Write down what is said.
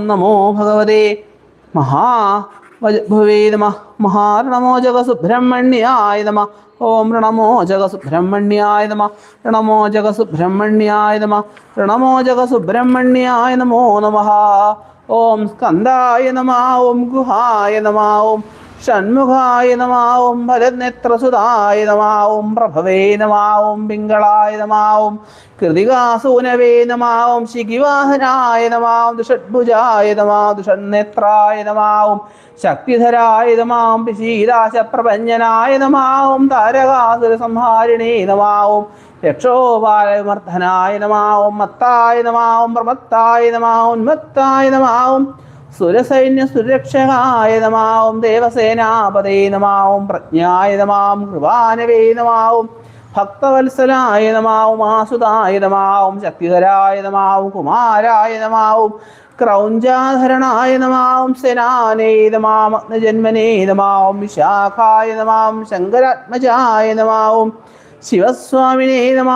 നമോ ഭഗവതേ മഹാഭവേ നമഃ. മഹാരണമോചക സുബ്രഹ്മണ്യായ നമഃ. ഓം ഋണമോചക സുബ്രഹ്മണ്യായ നമഃ. ഋണമോചക സുബ്രഹ്മണ്യായ നമഃ. ഋണമോചക സുബ്രഹ്മണ്യായ നമോ നമഃ. ഓം സ്കന്ദായ നമഃ. ഓം ഗുഹായ നമഃ. ഓം ഷൺമുഖായ നമഃ. ഓം ഫലനേത്രസുതായ നമഃ. ഓം പ്രഭവേ നമഃ. ഓം പിംഗളായ നമഃ. ഓം കൃതികാസൂനവേ നമഃ. ഓം ശിഖിവാഹനായ നമഃ. ഓം ദുഷഡ്ഭുജായ നമഃ. ദുഷന്നേത്രായ നമഃ. ഓം ശക്തിധരായ നമഃ. ഓം പിശീലാശപ്രഭഞ്ജനായ നമഃ. ഓം താരകാസുരസംഹാരിണേ നമഃ. ഓം രക്ഷോപാലമർദ്ദനായ നമഃ. ഓം മത്തായ നമഃ. ഓം പ്രമത്തായ നമഃ. ഉന്മത്തായ നമഃ. ഓം സുരസൈന്യസുരക്ഷകായ നമഃ. ഓം ദേവസേനാപതേ നമഃ. ഓം പ്രജ്ഞായ നമഃ. ഓം കൃപാനവേ നമഃ. ഓം ഭക്തവത്സലായ നമഃ. ഓം ആസുതായ നമഃ. ഓം ശക്തിധരായ നമഃ. ഓം കുമാരായ നമഃ. ഓം ക്രൗഞ്ചാധരണായ നമഃ. ഓം സേനാനേ നമഃ. അഗ്നജന്മനേ നമഃ. ഓം വിശാഖായ നമഃ. ഓം ശങ്കരാത്മജായ നമഃ. ഓം ശിവസ്വാമിനേ നമഃ.